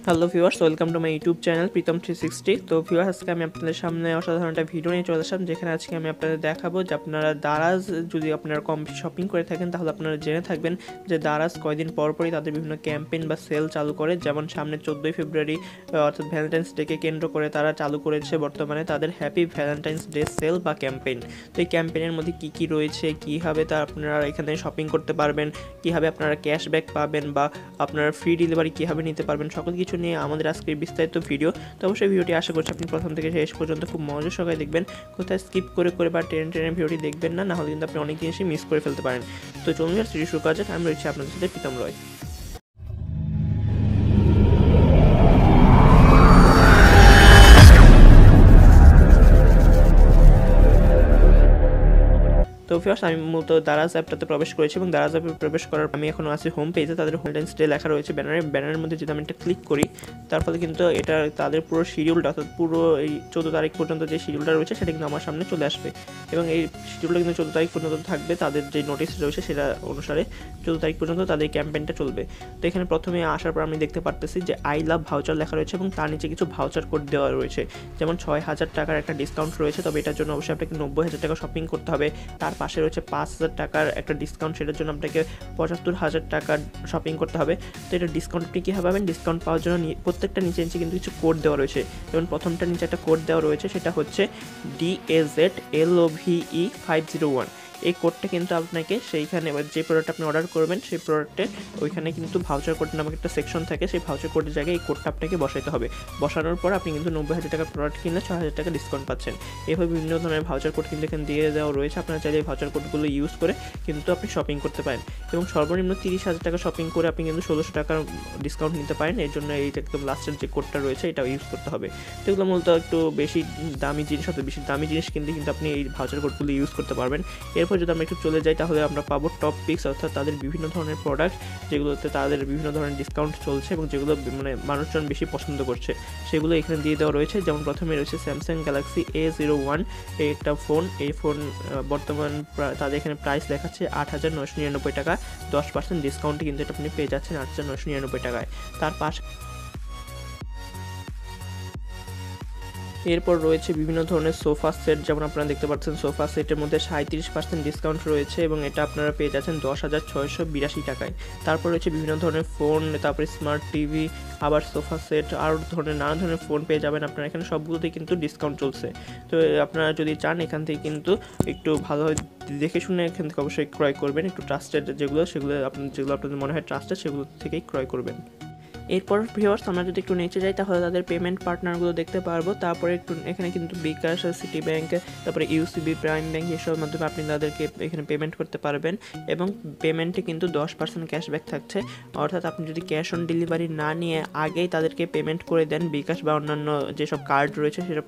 Hello viewers, welcome to my YouTube channel Pritam 360। তো viewers, আজকে আমি আপনাদের সামনে অসাধারণ একটা ভিডিও নিয়ে চলে আসলাম, যেখানে আজকে আমি আপনাদের দেখাবো যে আপনারা দারাজ যদি আপনারা কম শপিং করে থাকেন তাহলে আপনারা জেনে থাকবেন যে দারাজ কয়েকদিন পরপরই তাদের বিভিন্ন ক্যাম্পেইন বা সেল চালু করে। যেমন সামনে 14ই ফেব্রুয়ারি অর্থাৎ ভ্যালেন্টাইন্স ডেকে কেন্দ্র করে তারা চালু করেছে বর্তমানে তাদের হ্যাপি ভ্যালেন্টাইন্স ডে সেল বা ক্যাম্পেইন। তো এই ক্যাম্পেইনের মধ্যে কী কী রয়েছে, কীভাবে তা আপনারা এখানে শপিং করতে পারবেন, কীভাবে আপনারা ক্যাশব্যাক পাবেন বা আপনারা ফ্রি ডেলিভারি কীভাবে নিতে পারবেন, সকল কিছু নিয়ে আমাদের আজকের বিস্তারিত ভিডিও। তো অবশ্যই ভিডিওটি আশা করছি আপনি প্রথম থেকে শেষ পর্যন্ত খুব মনোযোগ সহকারে দেখবেন, কোথায় স্কিপ করে বা টেনে ভিডিওটি দেখবেন না, নাহলে কিন্তু আপনি অনেক জিনিসই মিস করে ফেলতে পারেন। তো চলুন শুরু করা যাক। আমি রয়েছি আপনাদের সাথে প্রীতম রয়। তো ভিউয়ার্স, আমি মূলত দারাজ অ্যাপটাতে প্রবেশ করেছি এবং দারাজ অ্যাপে প্রবেশ করার আমি এখন আছি হোম পেজে। তাদের ভ্যালেন্টাইন্স ডে লেখা রয়েছে ব্যানারের মধ্যে। যদি আমি এটা ক্লিক করি, তার ফলে কিন্তু এটা তাদের পুরো শিডিউলটা, অর্থাৎ পুরো এই 14 তারিখ পর্যন্ত যে শিডিউলটা রয়েছে সেটা কিন্তু আমার সামনে চলে আসবে এবং এই শিডিউলটা কিন্তু 14 তারিখ পর্যন্ত থাকবে। তাদের যে নোটিশ রয়েছে সেটা অনুসারে 14 তারিখ পর্যন্ত তাদের ক্যাম্পেইনটা চলবে। তো এখানে প্রথমে আসার পর আমি দেখতে পারতেছি যে আই লাভ ভাউচার লেখা রয়েছে এবং তার নিচে কিছু ভাউচার কোড দেওয়া রয়েছে। যেমন 6,000 টাকার একটা ডিসকাউন্ট রয়েছে, তবে এটার জন্য অবশ্যই আপনাকে 90,000 টাকা শপিং করতে হবে। তার পাশে রয়েছে 5,000 টাকার একটা ডিসকাউন্ট, সেটার জন্য আপনাকে 75,000 টাকার শপিং করতে হবে। তো এটা ডিসকাউন্ট আপনি কীভাবে পাবেন? ডিসকাউন্ট পাওয়ার জন্য প্রত্যেকটা নিচে কিন্তু কিছু কোড দেওয়া রয়েছে। যেমন প্রথমটার নিচে একটা কোড দেওয়া রয়েছে, সেটা হচ্ছে DAZLOVE 501। এই কোডটা কিন্তু আপনাকে সেইখানে যে প্রোডাক্ট আপনি অর্ডার করবেন সেই প্রোডাক্টে ওইখানে কিন্তু ভাউচার কোড নামক একটা সেকশন থাকে, সেই ভাউচার কোডের জায়গায় এই কোডটা আপনাকে বসাইতে হবে। বসানোর পর আপনি কিন্তু 90,000 টাকার প্রোডাক্ট কিনলে 6,000 টাকা ডিসকাউন্ট পাচ্ছেন। এভাবে বিভিন্ন ধরনের ভাউচার কোড কিন্তু এখানে দিয়ে দেওয়া রয়েছে। আপনারা চাইলে এই ভাউচার কোডগুলো ইউজ করে কিন্তু আপনি শপিং করতে পারেন এবং সর্বনিম্ন 30,000 টাকা শপিং করে আপনি কিন্তু 1,600 টাকার ডিসকাউন্ট নিতে পারেন। এর জন্য এই একদম লাস্টের যে কোডটা রয়েছে এটা ইউজ করতে হবে। তো এগুলো মূলত একটু বেশি দামি জিনিস, অত বেশি দামি জিনিস কিন্তু আপনি এই ভাউচার কোডগুলো ইউজ করতে পারবেন। এরপর যদি আমরা একটু চলে যাই তাহলে আমরা পাবো টপ পিক্স, অর্থাৎ তাদের বিভিন্ন ধরনের প্রোডাক্ট যেগুলোতে তাদের বিভিন্ন ধরনের ডিসকাউন্ট চলছে এবং যেগুলো মানে মানুষজন বেশি পছন্দ করছে সেগুলো এখানে দিয়ে দেওয়া রয়েছে। যেমন প্রথমে রয়েছে স্যামসাং গ্যালাক্সি A01, এই একটা ফোন। এই ফোন বর্তমান তাদের এখানে প্রাইস দেখাচ্ছে 8,999 টাকা। 10% ডিসকাউন্টে কিন্তু এটা আপনি পেয়ে যাচ্ছেন 8,999 টাকায়। তার পাশে এরপর রয়েছে বিভিন্ন ধরনের সোফা সেট। যেমন আপনারা দেখতে পাচ্ছেন সোফা সেটের মধ্যে 37% ডিসকাউন্ট রয়েছে এবং এটা আপনারা পেয়ে যাচ্ছেন 10,682 টাকায়। তারপর রয়েছে বিভিন্ন ধরনের ফোন, তারপরে স্মার্ট টিভি, আবার সোফা সেট, আরও ধরনের নানা ধরনের ফোন পেয়ে যাবেন আপনারা এখানে। সবগুলোতেই কিন্তু ডিসকাউন্ট চলছে। তো আপনারা যদি চান এখান থেকে কিন্তু একটু ভালোভাবে দেখে শুনে এখান থেকে অবশ্যই ক্রয় করবেন। একটু ট্রাস্টেড যেগুলো আপনাদের মনে হয় ট্রাস্টেড সেগুলো থেকেই ক্রয় করবেন। এরপর ভিউয়ার্স, আমরা যদি একটু নিচে যাই তাহলে তাদের পেমেন্ট পার্টনারগুলো দেখতে পারবো। তারপরে একটু এখানে কিন্তু বিকাশ, সিটি ব্যাংক, তারপরে ইউসিবি, প্রাইম ব্যাংক, এসবের মাধ্যমে আপনি তাদেরকে এখানে পেমেন্ট করতে পারবেন এবং পেমেন্টে কিন্তু 10% ক্যাশব্যাক থাকছে। অর্থাৎ আপনি যদি ক্যাশ অন ডেলিভারি না নিয়ে আগেই তাদেরকে পেমেন্ট করে দেন বিকাশ বা অন্যান্য যেসব কার্ড রয়েছে সেসব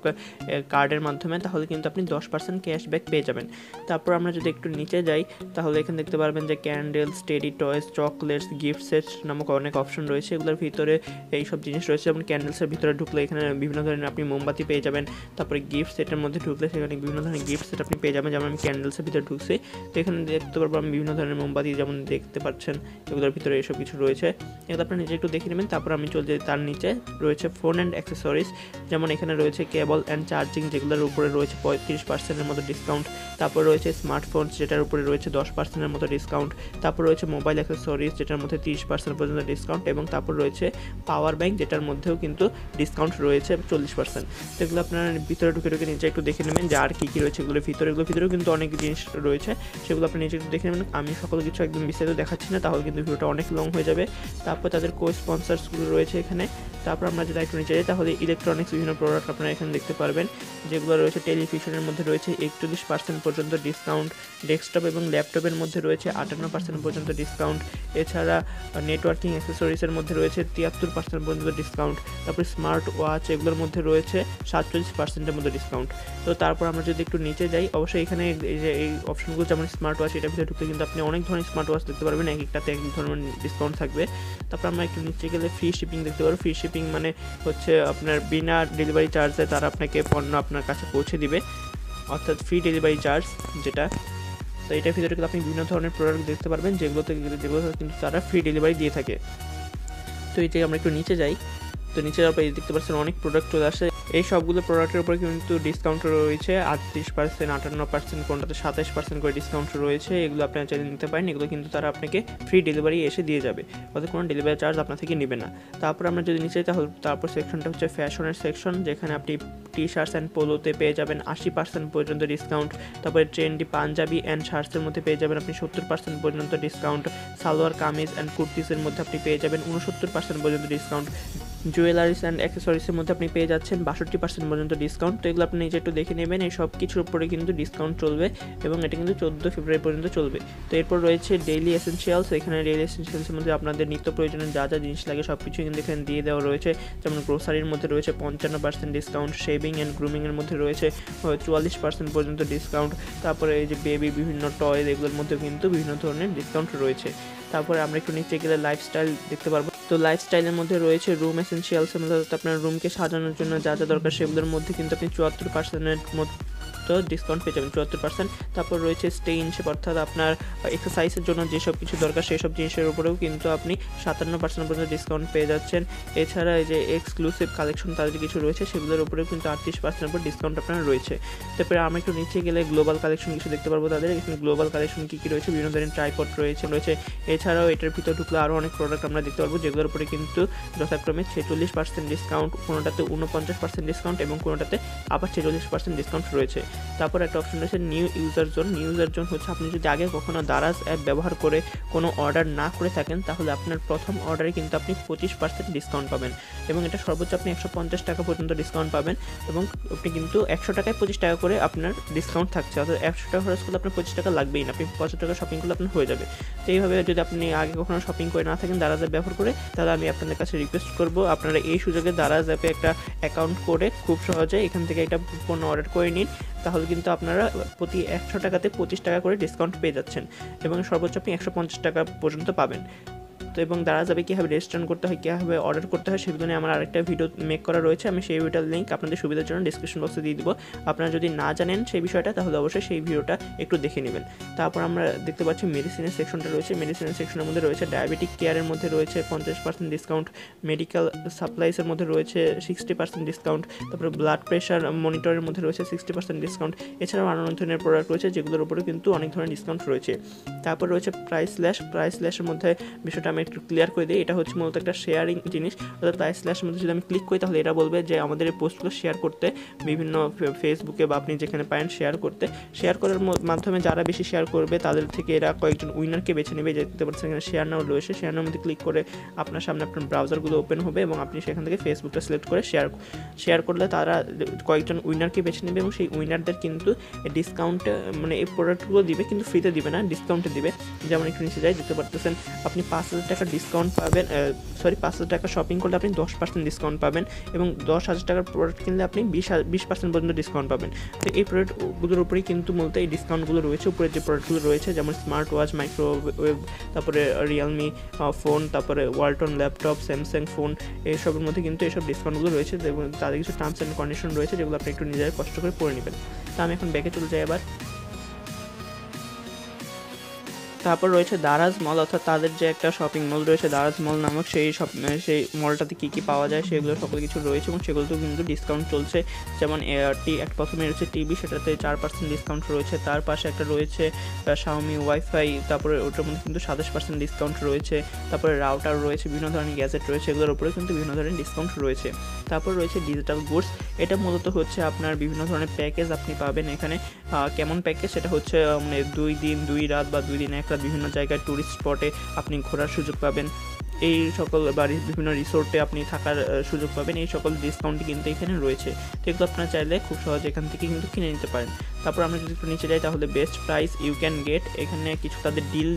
কার্ডের মাধ্যমে, তাহলে কিন্তু আপনি 10% ক্যাশব্যাক পেয়ে যাবেন। তারপর আমরা যদি একটু নিচে যাই তাহলে এখানে দেখতে পারবেন যে candles, teddy toys, chocolates, gift set নামক অনেক অপশন রয়েছে। এগুলোর ভিতরে এইসব জিনিস রয়েছে। যেমন ক্যান্ডেলসের ভিতরে ঢুকলে এখানে বিভিন্ন ধরনের আপনি মোমবাতি পেয়ে যাবেন। তারপরে গিফট সেটের মধ্যে ঢুকলে সেখানে বিভিন্ন ধরনের গিফট সেট আপনি পেয়ে যাবেন। যেমন আমি ক্যান্ডেলসের ভিতরে ঢুকছি, তো এখানে দেখতে পারবো আমি বিভিন্ন ধরনের মোমবাতি, যেমন দেখতে পাচ্ছেন এগুলোর ভিতরে এইসব কিছু রয়েছে। এগুলো আপনার নিজে একটু দেখে নেবেন। তারপর আমি চলে যাই, তার নিচে রয়েছে ফোন অ্যান্ড অ্যাক্সেসরিজ। যেমন এখানে রয়েছে কেবল অ্যান্ড চার্জিং, যেগুলোর উপরে রয়েছে 35%-এর মতো ডিসকাউন্ট। তারপর রয়েছে স্মার্টফোন, যেটার উপরে রয়েছে 10%-এর মতো ডিসকাউন্ট। তারপর রয়েছে মোবাইল অ্যাক্সেসরিজ, যেটার মধ্যে 30% পর্যন্ত ডিসকাউন্ট। এবং তারপর রয়েছে পাওয়ার ব্যাংক, যেটার মধ্যেও কিন্তু ডিসকাউন্ট রয়েছে 40%। তো এগুলো আপনার ভিতরে ঢুকে নিচে একটু দেখে নেবেন যে আর কী কী রয়েছে এগুলোর ভিতরেও কিন্তু অনেক জিনিস রয়েছে, সেগুলো আপনি নিচে একটু দেখে নেবেন। আমি সকল কিছু একদম বিস্তারিত দেখাচ্ছি না, তাহলে কিন্তু ভিডিওটা অনেক লং হয়ে যাবে। তারপর তাদের স্পন্সার্সগুলো রয়েছে এখানে। তারপর আমরা যদি একটু নিচে যাই তাহলে ইলেকট্রনিক্স বিভিন্ন প্রোডাক্ট আপনারা এখানে দেখতে পারবেন, যেগুলো রয়েছে টেলিভিশনের মধ্যে রয়েছে 41% পর্যন্ত ডিসকাউন্ট। ডেস্কটপ এবং ল্যাপটপের মধ্যে রয়েছে 58% পর্যন্ত ডিসকাউন্ট। এছাড়া নেটওয়ার্কিং অ্যাক্সেসরিজের মধ্যে রয়েছে 73% পর্যন্ত ডিসকাউন্ট। তারপরে স্মার্ট ওয়াচ, এগুলোর মধ্যে রয়েছে 47%-এর মতো ডিসকাউন্ট। তো তারপর আমরা যদি একটু নিচে যাই, অবশ্যই এখানে এই অপশনগুলো যেমন স্মার্ট ওয়াচ, এটার ভিতরে ঢুকলে কিন্তু আপনি অনেক ধরনের স্মার্ট ওয়াচ দেখতে পারবেন, এক একটাতে এক ধরনের ডিসকাউন্ট থাকবে। তারপর আমরা একটু নিচে গেলে ফ্রি শিপিং দেখতে পারবো। ফ্রি শিপিং মানে হচ্ছে আপনার বিনা ডেলিভারি চার্জে তারা আপনাকে পণ্য আপনার কাছে পৌঁছে দিবে, অর্থাৎ ফ্রি ডেলিভারি চার্জ যেটা। তো এটার ভিতরে কিন্তু আপনি বিভিন্ন ধরনের প্রোডাক্ট দেখতে পারবেন যেগুলো কিন্তু তারা ফ্রি ডেলিভারি দিয়ে থাকে। তো এটাই আমরা একটু নিচে যাই, তো নিচে যাওয়ার পর দেখতে পাচ্ছেন অনেক প্রোডাক্ট চলে আসে। এই সবগুলো প্রোডাক্টের উপরে কিন্তু ডিসকাউন্ট রয়েছে 38%, 58%, কোনটাতে 27% করে ডিসকাউন্ট রয়েছে। এগুলো আপনারা চাইলে নিতে পারেন। এগুলো কিন্তু তারা আপনাকে ফ্রি ডেলিভারি এসে দিয়ে যাবে, অর্থাৎ কোনো ডেলিভারি চার্জ আপনার থেকে নেবে না। তারপর আমরা যদি নিচে তাহলে তারপর সেকশনটা হচ্ছে ফ্যাশনের সেকশন, যেখানে আপনি টি শার্টস অ্যান্ড পোলোতে পেয়ে যাবেন 80% পর্যন্ত ডিসকাউন্ট। তারপরে ট্রেন্ডি পাঞ্জাবি অ্যান্ড শার্টসের মধ্যে পেয়ে যাবেন আপনি 70% পর্যন্ত ডিসকাউন্ট। সালোয়ার কামিজ অ্যান্ড কুর্তিসের মধ্যে আপনি পেয়ে যাবেন 69% পর্যন্ত ডিসকাউন্ট। জুয়েলারিস অ্যান্ড অ্যাক্সেসরিজের মধ্যে আপনি পেয়ে যাচ্ছেন 62% পর্যন্ত ডিসকাউন্ট। তো এগুলো আপনি নিজে একটু দেখে নেবেন। এই সব কিছুর উপরে কিন্তু ডিসকাউন্ট চলবে এবং এটা কিন্তু 14 ফেব্রুয়ারি পর্যন্ত চলবে। তো এরপর রয়েছে ডেইলি এসেনশিয়ালস। এখানে ডেইলি এসেনশিয়ালসের মধ্যে আপনাদের নিত্য প্রয়োজনীয় যা যা জিনিস লাগে সব কিছু কিন্তু এখানে দিয়ে দেওয়া রয়েছে। যেমন গ্রোসারির মধ্যে রয়েছে 55% ডিসকাউন্ট, শেভিং অ্যান্ড গ্রুমিংয়ের মধ্যে রয়েছে 44% পর্যন্ত ডিসকাউন্ট। তারপরে এই যে বেবি বিভিন্ন টয়েস, এগুলোর মধ্যেও কিন্তু বিভিন্ন ধরনের ডিসকাউন্ট রয়েছে। তারপরে আমরা একটু নিচে গেলে লাইফস্টাইল দেখতে পারবো। তো লাইফস্টাইলের মধ্যে রয়েছে রুম এসেনশিয়ালসের মধ্যে আপনার রুমকে সাজানোর জন্য যা যা দরকার সেগুলোর মধ্যে কিন্তু আপনি 74% মতো ডিসকাউন্ট পেয়ে যাবেন, 74%। তারপর রয়েছে স্টেইনশিপ, অর্থাৎ আপনার এক্সারসাইজের জন্য যেসব কিছু দরকার সেই সব জিনিসের উপরেও কিন্তু আপনি 57% পর্যন্ত ডিসকাউন্ট পেয়ে যাচ্ছেন। এছাড়া এই যে এক্সক্লুসিভ কালেকশন তাদের কিছু রয়েছে সেগুলোর উপরেও কিন্তু 38% পর ডিসকাউন্ট আপনার রয়েছে। তারপরে আমরা একটু নিচে গেলে গ্লোবাল কালেকশন কিছু দেখতে পারবো তাদের। এখানে গ্লোবাল কালেকশন কী কী রয়েছে, বিভিন্ন ধরনের ট্রাইপড রয়েছে। এছাড়াও এটার ভিতর ঢুকলে আরও অনেক প্রোডাক্ট আমরা দেখতে পারবো, যেগুলোর উপরে কিন্তু যথাক্রমে 46% ডিসকাউন্ট, কোনোটাতে 49% ডিসকাউন্ট এবং কোনোটাতে আবার 46% ডিসকাউন্ট রয়েছে। তারপর একটা অপশন রয়েছে new user zone. New user zone হচ্ছে আপনি যদি আগে কখনো দারাজ অ্যাপ ব্যবহার করে কোনো অর্ডার না করে থাকেন তাহলে আপনার প্রথম অর্ডারে কিন্তু আপনি 25% ডিসকাউন্ট পাবেন এবং এটা সর্বোচ্চ আপনি 150 টাকা পর্যন্ত ডিসকাউন্ট পাবেন এবং আপনি কিন্তু 100 টাকায় 25 টাকা করে আপনার ডিসকাউন্ট থাকছে, অর্থাৎ 100 টাকা খরচ করলে আপনার 25 টাকা লাগবেই না, আপনি 50 টাকা শপিং করলে আপনার হয়ে যাবে। তো এইভাবে যদি আপনি আগে কখনো শপিং করে না থাকেন দারাজ অ্যাপ ব্যবহার করে, তাহলে আমি আপনাদের কাছে রিকোয়েস্ট করবো আপনারা এই সুযোগে দারাজ অ্যাপে একটা অ্যাকাউন্ট করে খুব সহজে এখান থেকে একটা পণ্য অর্ডার করে নিন। তাহলে কিন্তু আপনারা প্রতি 100 টাকাতে 25 টাকা করে ডিসকাউন্ট পেয়ে যাচ্ছেন এবং সর্বোচ্চ আপনি 150 টাকা পর্যন্ত পাবেন। তো এবং দারাজ অ্যাপে কীভাবে রেজিস্ট্রেশন করতে হয়, কীভাবে অর্ডার করতে হয় সেগুলো নিয়ে আমার আরেকটা ভিডিও মেক করা রয়েছে। আমি সেই ভিডিওটার লিঙ্ক আপনাদের সুবিধার জন্য ডিসক্রিপশন বক্সে দিয়ে দিব। আপনারা যদি না জানেন সেই বিষয়টা তাহলে অবশ্যই সেই ভিডিওটা একটু দেখে নেবেন। তারপর আমরা দেখতে পাচ্ছি মেডিসিনের সেকশনটা রয়েছে। মেডিসিনের সেকশনের মধ্যে রয়েছে ডায়াবেটিক কেয়ারের মধ্যে রয়েছে 50% ডিসকাউন্ট, মেডিকেল সাপ্লাইসের মধ্যে রয়েছে 60% ডিসকাউন্ট, তারপরে ব্লাড প্রেশার মনিটরের মধ্যে রয়েছে 60% ডিসকাউন্ট। এছাড়াও আরও অনেক ধরনের প্রোডাক্ট রয়েছে যেগুলোর উপরে কিন্তু অনেক ধরনের ডিসকাউন্ট রয়েছে। তারপর রয়েছে প্রাইস স্ল্যাশের মধ্যে বিষয়টা আমি একটু ক্লিয়ার করে দিই। এটা হচ্ছে মূলত একটা শেয়ারিং জিনিস, অর্থাৎ প্রাইস স্ল্যাশের মধ্যে যদি আমি ক্লিক করি তাহলে এটা বলবে যে আমাদের এই পোস্টগুলো শেয়ার করতে বিভিন্ন ফেসবুকে বা আপনি যেখানে পারেন শেয়ার করার মাধ্যমে যারা বেশি শেয়ার করবে তাদের থেকে এরা কয়েকজন উইনারকে বেছে নেবে। দেখতে পাচ্ছেন এখানে শেয়ার নাও রয়েছে, শেয়ার নাওর মধ্যে ক্লিক করে আপনার সামনে আপনার ব্রাউজারগুলো ওপেন হবে এবং আপনি সেখান থেকে ফেসবুকটা সিলেক্ট করে শেয়ার করলে তারা কয়েকজন উইনারকে বেছে নেবে এবং সেই উইনারদের কিন্তু ডিসকাউন্ট মানে এই প্রোডাক্টগুলো দিবে, কিন্তু ফ্রিতে দিবে না, ডিসকাউন্টে দিবে। যেমন একটু নিচে যাই দেখতে পারতেছেন আপনি 5,000 টাকা ডিসকাউন্ট পাবেন, 5,000 টাকা শপিং করলে আপনি 10% ডিসকাউন্ট পাবেন এবং 10,000 টাকার প্রোডাক্ট কিনলে আপনি 20% পর্যন্ত ডিসকাউন্ট পাবেন। তো এই প্রোডাক্টগুলোর উপরেই কিন্তু মূলত এই ডিসকাউন্টগুলো রয়েছে। উপরে যে প্রোডাক্টগুলো রয়েছে যেমন স্মার্ট ওয়াচ, মাইক্রোওয়েভ, তারপরে রিয়েলমি ফোন, তারপরে ওয়ালটন ল্যাপটপ, স্যামসাং ফোন, এইসবের মধ্যে কিন্তু এইসব ডিসকাউন্টগুলো রয়েছে এবং তাদের কিছু টার্মস অ্যান্ড কন্ডিশন রয়েছে যেগুলো আপনি একটু নিজেরা কষ্ট করে পড়ে নেবেন। তো আমি এখন ব্যাকে চলে যাই আবার। তারপর রয়েছে দারাজ মল, অর্থাৎ তাদের যে একটা শপিং মল রয়েছে দারাজ মল নামক, সেই মলটাতে কী কী পাওয়া যায় সেগুলো সকল কিছু রয়েছে এবং সেগুলোতেও কিন্তু ডিসকাউন্ট চলছে। যেমন প্রথমে রয়েছে টিভি, সেটাতে 4% ডিসকাউন্ট রয়েছে। তার পাশে একটা রয়েছে শাওমি ওয়াইফাই, তারপরে ওটার মধ্যে কিন্তু 27% ডিসকাউন্ট রয়েছে। তারপরে রাউটার রয়েছে, বিভিন্ন ধরনের গ্যাজেট রয়েছে, এগুলোর উপরে কিন্তু বিভিন্ন ধরনের ডিসকাউন্ট রয়েছে। তারপর রয়েছে ডিজিটাল গুডস, এটা মূলত হচ্ছে আপনার বিভিন্ন ধরনের প্যাকেজ আপনি পাবেন এখানে। কেমন প্যাকেজ, সেটা হচ্ছে মানে 2 দিন 2 রাত বা 2 দিন 1 রাত বিভিন্ন জায়গায় ট্যুরিস্ট স্পটে আপনি ঘোরার সুযোগ পাবেন, এই সকল বা বিভিন্ন রিসোর্টে আপনি থাকার সুযোগ পাবেন, এই সকল ডিসকাউন্টই কিন্তু এখানে রয়েছে। তো এগুলো আপনারা চাইলে খুব সহজে এখান থেকে কিন্তু কিনে নিতে পারেন। তারপর আমরা যদি একটু নিচে যাই তাহলে best price you can get, এখানে কিছু তাদের ডিল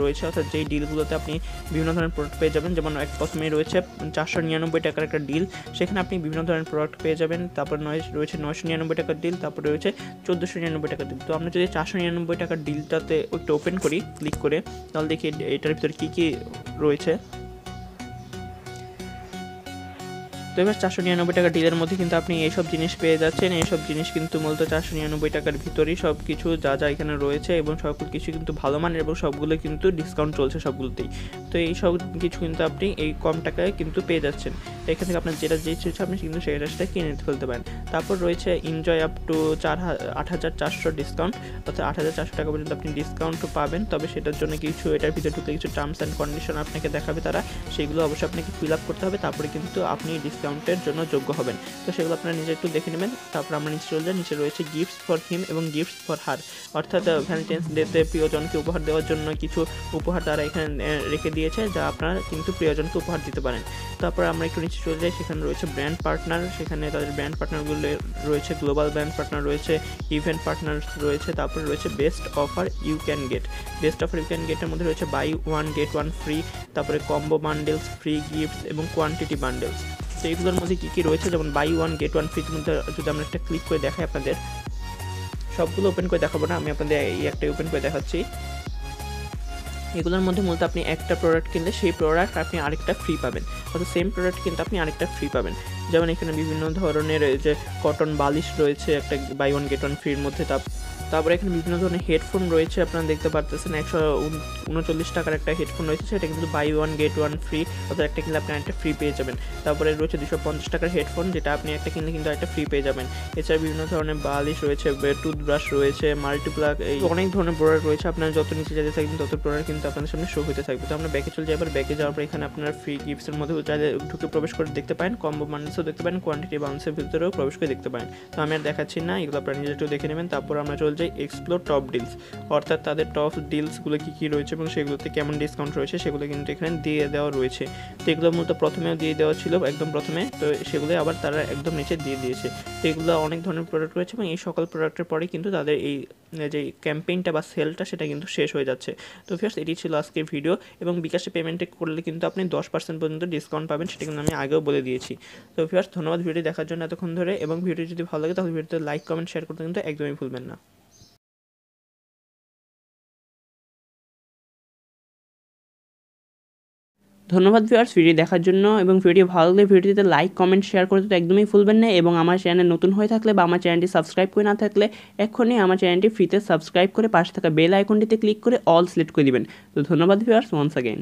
রয়েছে, অর্থাৎ যেই ডিলগুলোতে আপনি বিভিন্ন ধরনের প্রোডাক্ট পেয়ে যাবেন। যেমন প্রথমেই রয়েছে 499 টাকার একটা ডিল, সেখানে আপনি বিভিন্ন ধরনের প্রোডাক্ট পেয়ে যাবেন। তারপর রয়েছে 999 টাকার ডিল, তারপরে রয়েছে 1499 টাকার ডিল। তো আমরা যদি 499 টাকার ডিলটাতে একটু ওপেন করি ক্লিক করে, তাহলে দেখি এটার ভিতরে কী কী রয়েছে। তো এবার 499 টাকা ডিলের মধ্যে কিন্তু আপনি এইসব জিনিস পেয়ে যাচ্ছেন। এইসব জিনিস কিন্তু মূলত 499 টাকার ভিতরেই সব কিছু যা এখানে রয়েছে এবং সব কিছু কিন্তু ভালো মানের এবং সবগুলো কিন্তু ডিসকাউন্ট চলছে সবগুলোতেই। তো এই সব কিছু কিন্তু আপনি এই কম টাকায় কিন্তু পেয়ে যাচ্ছেন। এখান থেকে আপনার যেটা যে ইচ্ছে আপনি কিন্তু সেটা কিনে ফেলতে পারেন। তারপর রয়েছে এনজয় আপ টু 8,400 ডিসকাউন্ট, অর্থাৎ 8,400 টাকা পর্যন্ত আপনি ডিসকাউন্ট পাবেন। তবে সেটার জন্য কিছু এটার ভিতরে ঢুকলে কিছু টার্মস অ্যান্ড কন্ডিশন আপনাকে দেখাবে তারা, সেগুলো অবশ্যই আপনাকে ফিল আপ করতে হবে, তারপরে কিন্তু আপনি ডিসকাউন্টের জন্য যোগ্য হবেন। তো সেগুলো আপনারা নিজে একটু দেখে নেবেন। তারপর আমরা নিচে চলে যাই। নিচে রয়েছে গিফটস ফর হিম এবং গিফটস ফর হার, অর্থাৎ ভ্যালেন্টাইন্স ডেতে প্রিয়জনকে উপহার দেওয়ার জন্য কিছু উপহার তারা এখানে রেখে দিয়েছে, যা আপনারা কিন্তু প্রিয়জনকে উপহার দিতে পারেন। তারপর আমরা একটু নিচে চলে যাই। সেখানে রয়েছে ব্র্যান্ড পার্টনার, সেখানে তাদের ব্র্যান্ড পার্টনারগুলো রয়েছে, গ্লোবাল ব্র্যান্ড পার্টনার রয়েছে, ইভেন্ট পার্টনার রয়েছে। তারপর রয়েছে best offer you can get. Best offer you can গেটের মধ্যে রয়েছে buy one get one free, তারপরে কম্বো বান্ডেলস, ফ্রি গিফটস এবং কোয়ান্টিটি বান্ডেলস। তো এইগুলোর মধ্যে কী কী রয়েছে, যেমন বাই ওয়ান গেট ওয়ান ফ্রির মধ্যে যদি আমরা একটা ক্লিক করে দেখাই, আপনাদের সবগুলো ওপেন করে দেখাবো না, আমি আপনাদের এই একটা ওপেন করে দেখাচ্ছি। এগুলোর মধ্যে মূলত আপনি একটা প্রোডাক্ট কিনলে সেই প্রোডাক্ট আপনি আরেকটা ফ্রি পাবেন, অর্থাৎ সেম প্রোডাক্ট কিন্তু আপনি আরেকটা ফ্রি পাবেন। যেমন এখানে বিভিন্ন ধরনের যে কটন বালিশ রয়েছে একটা বাই ওয়ান গেট ওয়ান ফ্রির মধ্যে। তারপরে এখানে বিভিন্ন ধরনের হেডফোন রয়েছে, আপনারা দেখতে পারতেছেন 139 টাকার একটা হেডফোন রয়েছে, সেটা কিন্তু buy one get one free, অর্থাৎ একটা কিনলে আপনি একটা ফ্রি পেয়ে যাবেন। তারপরে রয়েছে 250 টাকার হেডফোন, যেটা আপনি একটা কিনলে কিন্তু একটা ফ্রি পেয়ে যাবেন। এছাড়া বিভিন্ন ধরনের বালিশ রয়েছে, টুথব্রাশ রয়েছে, মাল্টিপ্লাগ, এই অনেক ধরনের প্রোডাক্ট রয়েছে। আপনারা যত নিচে যেতে থাকবেন তত প্রোডাক্ট কিন্তু আপনাদের সামনে শো হতে থাকবে। তো আমরা ব্যাকে চলে যাই। এবার ব্যাকে যাওয়ার পর এখানে আপনারা ফ্রি গিফটসের মধ্যে ঢুকে প্রবেশ করে দেখতে পারেন, কম্বো বান্ডেলসও দেখতে পারেন, কোয়ান্টিটি বান্ডেলসের ভিতরেও প্রবেশ করে দেখতে পারেন। তো আমি আর দেখাচ্ছি না, এগুলো আপনারা নিজে একটু দেখে নেবেন। তারপর আমরা চলে যাই এক্সপ্লোর টপ ডিলস, অর্থাৎ তাদের টপ ডিলসগুলো কী কী রয়েছে এবং সেগুলোতে কেমন ডিসকাউন্ট রয়েছে সেগুলো কিন্তু এখানে দিয়ে দেওয়া রয়েছে। তো এগুলো মূলত প্রথমেও দিয়ে দেওয়া ছিল একদম প্রথমে, তো সেগুলো আবার তারা একদম নিচে দিয়ে দিয়েছে। তো এগুলো অনেক ধরনের প্রোডাক্ট রয়েছে এবং এই সকল প্রোডাক্টের পরে কিন্তু তাদের এই যে ক্যাম্পেইনটা বা সেলটা সেটা কিন্তু শেষ হয়ে যাচ্ছে। তো ফিয়ার্স, এটি ছিল আজকের ভিডিও এবং বিকাশে পেমেন্টে করলে কিন্তু আপনি 10% পর্যন্ত ডিসকাউন্ট পাবেন, সেটা কিন্তু আমি আগেও বলে দিয়েছি। তো ফিয়ার্স, ধন্যবাদ ভিডিও দেখার জন্য এতক্ষণ ধরে, এবং ভিডিও যদি ভালো লাগে তাহলে ভিডিওতে লাইক কমেন্ট শেয়ার করতে কিন্তু একদমই ভুলবেন না। ধন্যবাদ ভিউয়ার্স ভিডিও দেখার জন্য, এবং ভিডিও ভালো লাগলে ভিডিওতে লাইক কমেন্ট শেয়ার করতে তো একদমই ভুলবেন না, এবং আমার চ্যানেল নতুন হয়ে থাকলে বা আমার চ্যানেলটি সাবস্ক্রাইব করে না থাকলে এক্ষুনি আমার চ্যানেলটি ফ্রিতে সাবস্ক্রাইব করে পাশে থাকা বেল আইকনটিতে ক্লিক করে অল সিলেক্ট করে দিবেন। তো ধন্যবাদ ভিউয়ার্স ওয়ান্স অ্যাগেইন।